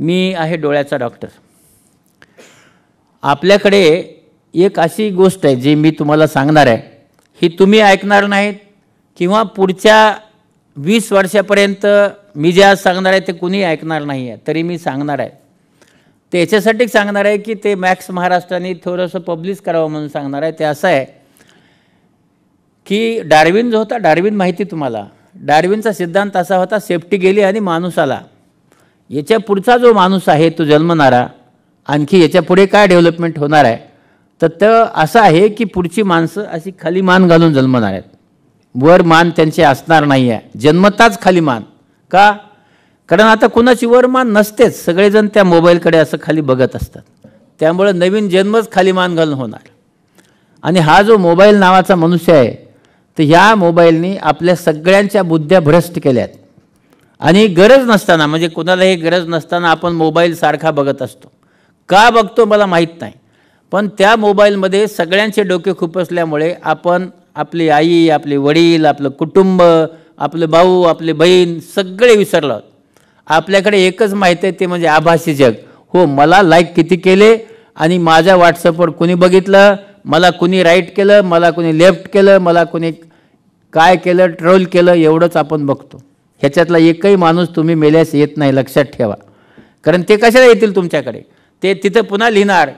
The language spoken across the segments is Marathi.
मी आहे डोळ्याचा डॉक्टर. आपल्याकडे एक अशी गोष्ट आहे जी मी तुम्हाला सांगणार आहे, ही तुम्ही ऐकणार नाहीत किंवा पुढच्या 20 वर्षापर्यंत मी जे आज सांगणार आहे ते कुणी ऐकणार नाही आहे, तरी मी सांगणार आहे. ते याच्यासाठी सांगणार आहे की ते मॅक्स महाराष्ट्राने थोडंसं पब्लिश करावं म्हणून सांगणार आहे. ते असं आहे की डार्विन जो होता, डार्विन माहिती तुम्हाला, डार्विनचा सिद्धांत असा होता, सेफ्टी गेली आणि माणूस आला. याच्या पुढचा जो माणूस आहे तो जन्मणारा, आणखी याच्या पुढे काय डेव्हलपमेंट होणार आहे, तर ते असं आहे की पुढची माणसं अशी खाली मान घालून जन्मणार आहेत. वर मान त्यांचे असणार नाही आहे, जन्मताच खाली मान. का? कारण आता कुणाची वर मान नसतेच, सगळेजण त्या मोबाईलकडे असं खाली बघत असतात. त्यामुळे नवीन जन्मच खाली मान घालून होणार. आणि हा जो मोबाईल नावाचा मनुष्य आहे, तर ह्या मोबाईलनी आपल्या सगळ्यांच्या बुद्ध्या भ्रष्ट केल्यात. आणि गरज नसताना, म्हणजे कुणालाही गरज नसताना आपण मोबाईल सारखा बघत असतो. का बघतो मला माहीत नाही, पण त्या मोबाईलमध्ये सगळ्यांचे डोके खुपसल्यामुळे आपण आपली आई, आपले वडील, आपलं कुटुंब, आपले भाऊ, आपले बहीण सगळे विसरलो आहोत. आपल्याकडे एकच माहिती आहे, ते म्हणजे आभासी जग. हो, मला लाईक किती केले आणि माझ्या व्हॉट्सअपवर कुणी बघितलं, मला कुणी राईट केलं, मला कुणी लेफ्ट केलं, मला कुणी काय केलं, ट्रोल केलं, एवढंच आपण बघतो. ह्याच्यातला एकही माणूस तुम्ही मेल्यास येत नाही, लक्षात ठेवा. कारण ते कशाला येतील तुमच्याकडे? ते तिथं पुन्हा लिहिणार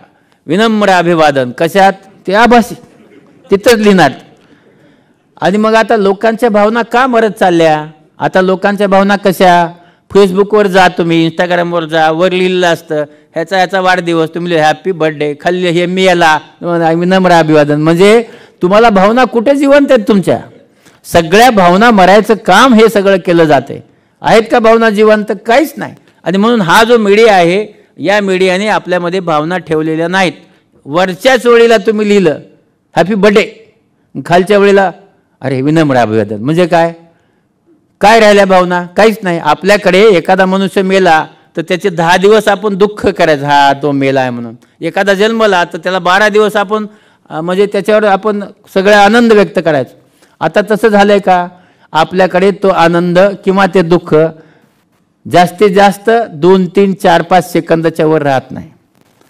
विनम्र अभिवादन. कशात? ते आभासी, तिथंच लिहिणार. आणि मग आता लोकांच्या भावना का मरत चालल्या? आता लोकांच्या भावना कशा? फेसबुकवर जा, तुम्ही इंस्टाग्रामवर जा, वर लिहिलेलं असतं ह्याचा वाढदिवस, तुम्ही हॅपी बर्थडे, खाली हे मी याला विनम्र अभिवादन. म्हणजे तुम्हाला भावना कुठे जिवंत आहेत तुमच्या? सगळ्या भावना मरायचं काम हे सगळं केलं जाते. आहेत का भावना जिवंत? काहीच नाही. आणि म्हणून हा जो मीडिया आहे, या मीडियाने आपल्यामध्ये भावना ठेवलेल्या नाहीत. वरच्याच वेळेला तुम्ही लिहिलं हॅपी बर्थडे, खालच्या वेळेला अरे विनम्र अभिवादन. म्हणजे काय काय राहिल्या भावना? काहीच नाही. आपल्याकडे एखादा मनुष्य मेला तर त्याचे 10 दिवस आपण दुःख करायचं, हा तो मेला आहे म्हणून. एखादा जन्मला तर त्याला 12 दिवस आपण म्हणजे त्याच्यावर आपण सगळा आनंद व्यक्त करायचं. आता तसं झालंय का? आपल्याकडे तो आनंद किंवा ते दुःख जास्तीत जास्त 2, 3, 4, 5 सेकंदाच्या वर राहत नाही.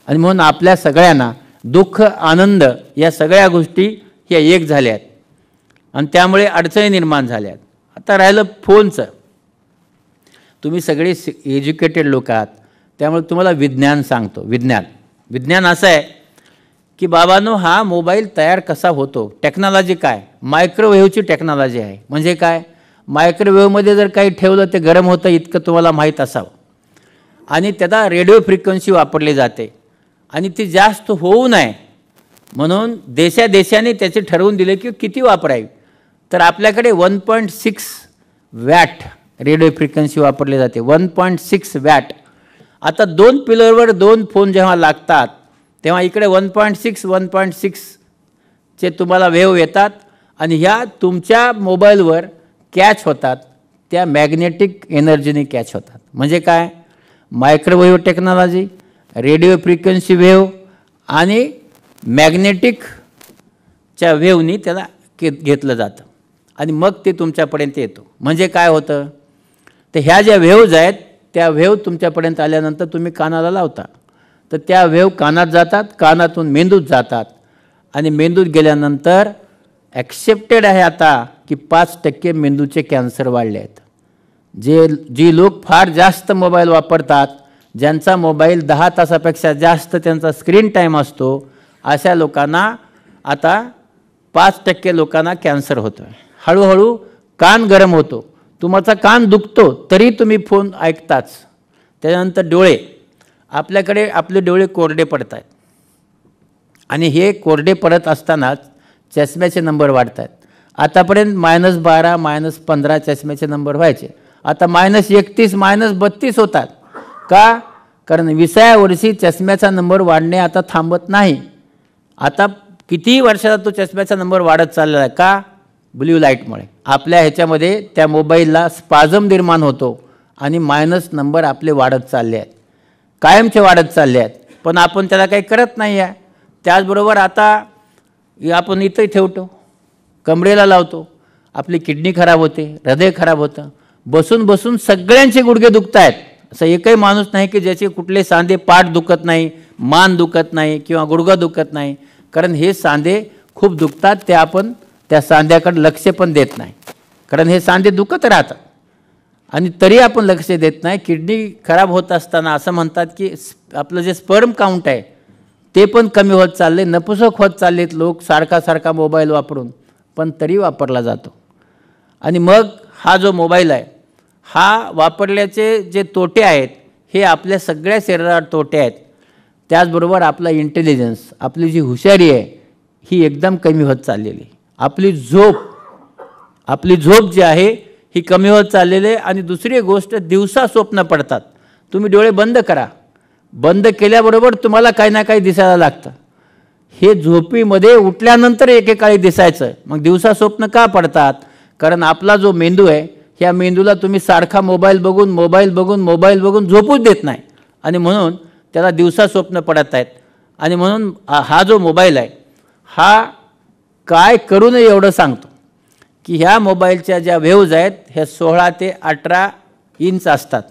आणि म्हणून आपल्या सगळ्यांना दुःख, आनंद या सगळ्या गोष्टी ह्या एक झाल्यात आणि त्यामुळे अडचणी निर्माण झाल्यात. आता राहिलं फोनचं. तुम्ही सगळे एज्युकेटेड लोक आहात, त्यामुळे तुम्हाला विज्ञान सांगतो. विज्ञान असं आहे की बाबांनो, हा मोबाईल तयार कसा होतो, टेक्नॉलॉजी काय? मायक्रोवेव्हची टेक्नॉलॉजी आहे. म्हणजे काय? मायक्रोवेव्हमध्ये जर काही ठेवलं ते गरम होतं, इतकं तुम्हाला माहीत असावं. आणि त्याला रेडिओ फ्रिक्वेन्सी वापरली जाते आणि ती जास्त होऊ नये म्हणून देशाने त्याचे ठरवून दिले की किती वापरावी. तर आपल्याकडे 1.6 वॅट रेडिओ फ्रिक्वेन्सी वापरली जाते. 1.6 वॅट. आता 2 पिलरवर 2 फोन जेव्हा लागतात तेव्हा इकडे 1.6 चे तुम्हाला वेव्ह येतात आणि ह्या तुमच्या मोबाईलवर कॅच होतात, त्या मॅग्नेटिक एनर्जीने कॅच होतात. म्हणजे काय? Microwave technology, radio frequency wave आणि मॅग्नेटिकच्या वेव्हनी त्याला घेतलं जातं आणि मग ते तुमच्यापर्यंत येतो. म्हणजे काय होतं? तर ह्या ज्या वेव्हज आहेत त्या वेव्ह तुमच्यापर्यंत आल्यानंतर तुम्ही कानाला लावता, तर त्या वेव्ह कानात जातात, कानातून मेंदूत जातात आणि मेंदूत गेल्यानंतर ॲक्सेप्टेड आहे आता की 5% मेंदूचे कॅन्सर वाढले आहेत. जी लोक फार जास्त मोबाईल वापरतात, ज्यांचा मोबाईल 10 तासापेक्षा जास्त त्यांचा स्क्रीन टाईम असतो, अशा लोकांना आता 5% लोकांना कॅन्सर होतो आहे. हळूहळू कान गरम होतो, तुमचा कान दुखतो तरी तुम्ही फोन ऐकताच. त्यानंतर डोळे, आपल्याकडे आपले डोळे कोरडे पडत आहेत आणि हे कोरडे पडत असतानाच चष्म्याचे नंबर वाढत आहेत. आतापर्यंत -12, -15 चष्म्याचे नंबर व्हायचे, आता -31, -32 होतात. का? कारण 20व्या वर्षी चष्म्याचा नंबर वाढणे आता थांबत नाही. आता कितीही वर्षाचा तो चष्म्याचा नंबर वाढत चाललेला आहे. का? ब्ल्यू लाईटमुळे. आपल्या ह्याच्यामध्ये त्या मोबाईलला स्पाझम निर्माण होतो आणि मायनस नंबर आपले वाढत चालले आहेत, कायमचे वाढत चालले आहेत. पण आपण त्याला काही करत नाही आहे. त्याचबरोबर आता आपण इथंही ठेवतो, कमरेला लावतो, आपली किडनी खराब होते, हृदय खराब होतं. बसून बसून सगळ्यांचे गुडघे दुखत आहेत, असा एकही माणूस नाही की ज्याचे कुठले सांधे, पाठ दुखत नाही, मान दुखत नाही किंवा गुडघा दुखत नाही. कारण हे सांधे खूप दुखतात, ते आपण त्या सांध्याकडे लक्ष पण देत नाही. कारण हे सांधे दुखत राहतात आणि तरी आपण लक्ष देत नाही. किडनी खराब होत असताना असं म्हणतात की आपलं जे स्पर्म काउंट आहे ते पण कमी होत चालले, नपुसक होत चाललेत लोक सारखा मोबाईल वापरून, पण तरी वापरला जातो. आणि मग हा जो मोबाईल आहे हा वापरल्याचे जे तोटे आहेत हे आपल्या सगळ्या शरीरावर तोटे आहेत. त्याचबरोबर आपला इंटेलिजन्स, आपली जी हुशारी आहे ही एकदम कमी होत चाललेली. आपली झोप जी आहे ही कमी होत चाललेली आहे. आणि दुसरी गोष्ट, दिवसा स्वप्न पडतात. तुम्ही डोळे बंद करा, बंद केल्याबरोबर तुम्हाला काही ना काही दिसायला लागतं. हे झोपीमध्ये उठल्यानंतर एकेकाळी दिसायचं. मग दिवसा स्वप्न का पडतात? कारण आपला जो मेंदू आहे ह्या मेंदूला तुम्ही सारखा मोबाईल बघून झोपूच देत नाही आणि म्हणून त्याला दिवसा स्वप्न पडत आहेत. आणि म्हणून हा जो मोबाईल आहे हा काय करू नये एवढं सांगतो की ह्या मोबाईलच्या ज्या वेव्ज आहेत ह्या 16 ते 18 इंच असतात.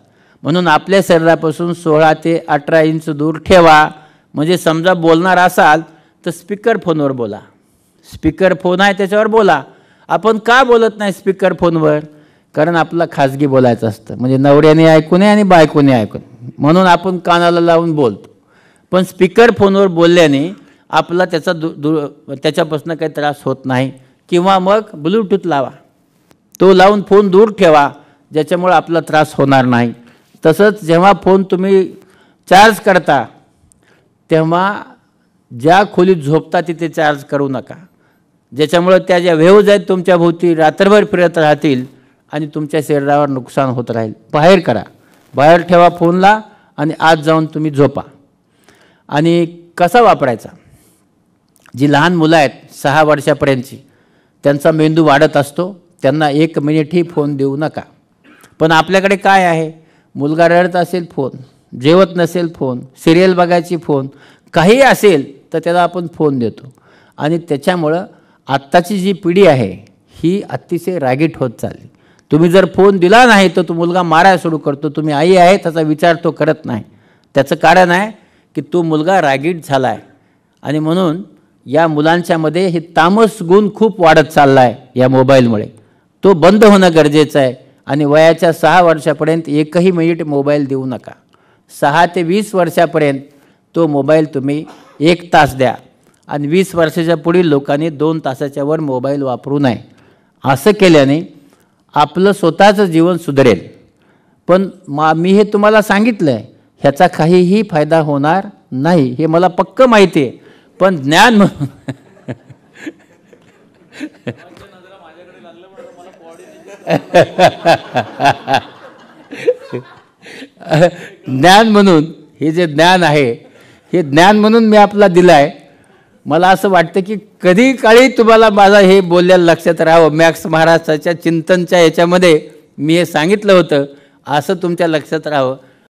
म्हणून आपल्या शरीरापासून 16 ते 18 इंच दूर ठेवा. म्हणजे समजा बोलणार असाल तर स्पीकर फोनवर बोला. स्पीकर फोन आहे त्याच्यावर बोला. आपण का बोलत नाही स्पीकर फोनवर? कारण आपला खाजगी बोलायचं असतं, म्हणजे नवऱ्याने ऐकू नये आणि बायकोने ऐकू नये म्हणून आपण कानाला लावून बोलतो. पण स्पीकर फोनवर बोलल्याने आपला त्याच्यापासून काही त्रास होत नाही. किंवा मग ब्लूटूथ लावा, तो लावून फोन दूर ठेवा ज्याच्यामुळे आपला त्रास होणार नाही. तसंच जेव्हा फोन तुम्ही चार्ज करता तेव्हा ज्या खोलीत झोपता तिथे चार्ज करू नका, ज्याच्यामुळे त्या ज्या वेव्ज आहेत तुमच्या भोवती रात्रभर फिरत राहतील आणि तुमच्या शरीरावर नुकसान होत राहील. बाहेर करा, बाहेर ठेवा फोनला आणि आत जाऊन तुम्ही झोपा. आणि कसा वापरायचा? जी लहान मुलं आहेत 6 वर्षापर्यंतची, त्यांचा मेंदू वाढत असतो, त्यांना 1 मिनिटही फोन देऊ नका. पण आपल्याकडे काय आहे? मुलगा रडत असेल फोन, जेवत नसेल फोन, सिरियल बघायची फोन, काही असेल तर त्याला आपण फोन देतो. आणि त्याच्यामुळं आत्ताची जी पिढी आहे ही अतिशय रागीट होत चालली. तुम्ही जर फोन दिला नाही तर तो मुलगा मारायला सुरू करतो. तुम्ही आई आहे त्याचा विचार तो करत नाही. त्याचं कारण आहे की तो मुलगा रागीट झाला आहे. आणि म्हणून या मुलांच्यामध्ये हे तामस गुण खूप वाढत चालला आहे या मोबाईलमुळे. तो बंद होणं गरजेचं आहे. आणि वयाच्या 6 वर्षापर्यंत 1ही मिनिट मोबाईल देऊ नका. 6 ते 20 वर्षापर्यंत तो मोबाईल तुम्ही 1 तास द्या. आणि 20 वर्षाच्या पुढील लोकांनी 2 तासाच्या वर मोबाईल वापरू नये. असं केल्याने आपलं स्वतःचं जीवन सुधारेल. पण मी हे तुम्हाला सांगितलं आहे, ह्याचा काहीही फायदा होणार नाही हे मला पक्कं माहिती आहे. पण ज्ञान म्हणून ज्ञान म्हणून हे जे ज्ञान आहे हे ज्ञान म्हणून मी आपला दिलं आहे. मला असं वाटतं की कधी काळी तुम्हाला माझा हे बोललेलं लक्षात राहावं. मॅक्स महाराजांच्या चिंतनच्या याच्यामध्ये मी हे सांगितलं होतं, असं तुमच्या लक्षात राहावं.